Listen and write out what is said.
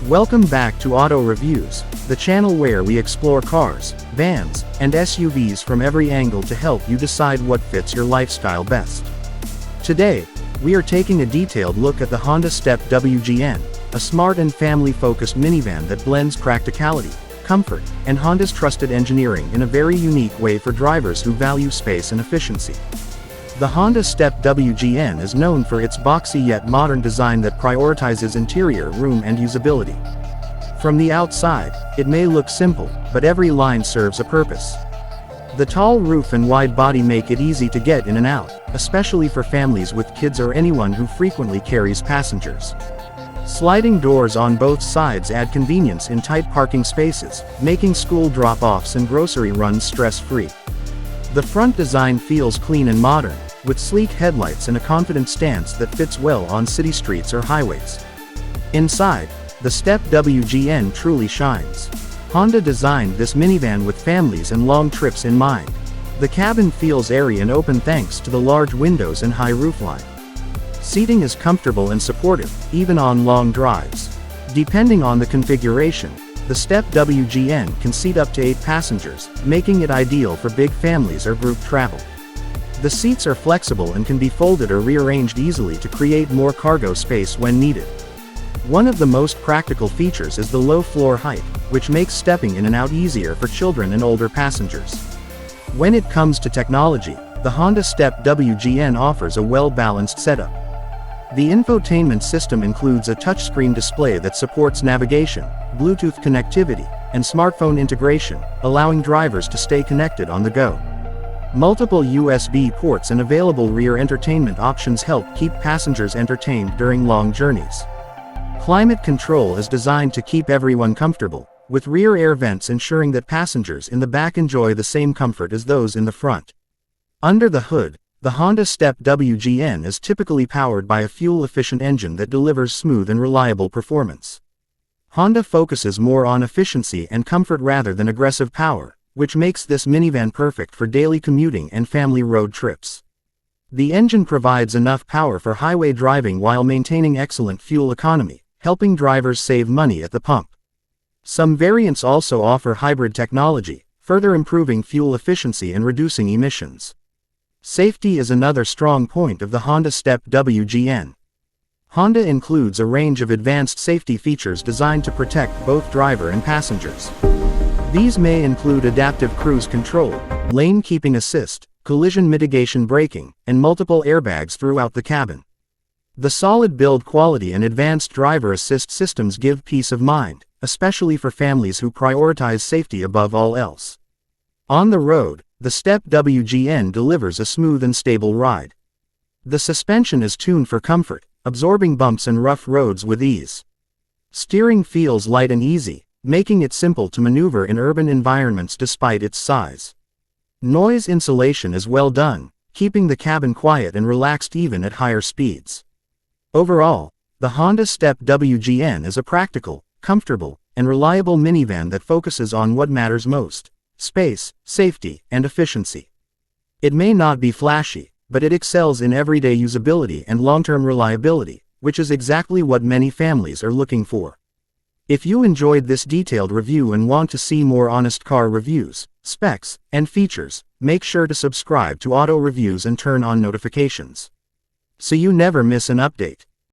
Welcome back to Auto Reviews, the channel where we explore cars, vans, and SUVs from every angle to help you decide what fits your lifestyle best. Today, we are taking a detailed look at the Honda Step WGN, a smart and family-focused minivan that blends practicality, comfort, and Honda's trusted engineering in a very unique way for drivers who value space and efficiency. The Honda Step WGN is known for its boxy yet modern design that prioritizes interior room and usability. From the outside, it may look simple, but every line serves a purpose. The tall roof and wide body make it easy to get in and out, especially for families with kids or anyone who frequently carries passengers. Sliding doors on both sides add convenience in tight parking spaces, making school drop-offs and grocery runs stress-free. The front design feels clean and modern, with sleek headlights and a confident stance that fits well on city streets or highways. Inside, the Step WGN truly shines. Honda designed this minivan with families and long trips in mind. The cabin feels airy and open thanks to the large windows and high roofline. Seating is comfortable and supportive, even on long drives. Depending on the configuration, the Step WGN can seat up to 8 passengers, making it ideal for big families or group travel. The seats are flexible and can be folded or rearranged easily to create more cargo space when needed. One of the most practical features is the low floor height, which makes stepping in and out easier for children and older passengers. When it comes to technology, the Honda Step WGN offers a well-balanced setup. The infotainment system includes a touchscreen display that supports navigation, Bluetooth connectivity, and smartphone integration, allowing drivers to stay connected on the go. Multiple USB ports and available rear entertainment options help keep passengers entertained during long journeys. Climate control is designed to keep everyone comfortable, with rear air vents ensuring that passengers in the back enjoy the same comfort as those in the front. Under the hood, the Honda Step WGN is typically powered by a fuel-efficient engine that delivers smooth and reliable performance. Honda focuses more on efficiency and comfort rather than aggressive power, which makes this minivan perfect for daily commuting and family road trips. The engine provides enough power for highway driving while maintaining excellent fuel economy, helping drivers save money at the pump. Some variants also offer hybrid technology, further improving fuel efficiency and reducing emissions. Safety is another strong point of the Honda Step WGN. Honda includes a range of advanced safety features designed to protect both driver and passengers. These may include adaptive cruise control, lane keeping assist, collision mitigation braking, and multiple airbags throughout the cabin. The solid build quality and advanced driver assist systems give peace of mind, especially for families who prioritize safety above all else. On the road, the Step WGN delivers a smooth and stable ride. The suspension is tuned for comfort, absorbing bumps and rough roads with ease. Steering feels light and easy, making it simple to maneuver in urban environments despite its size. Noise insulation is well done, keeping the cabin quiet and relaxed even at higher speeds. Overall, the Honda Step WGN is a practical, comfortable, and reliable minivan that focuses on what matters most: space, safety, and efficiency. It may not be flashy, but it excels in everyday usability and long-term reliability, which is exactly what many families are looking for. If you enjoyed this detailed review and want to see more honest car reviews, specs, and features, make sure to subscribe to Auto Reviews and turn on notifications, so you never miss an update.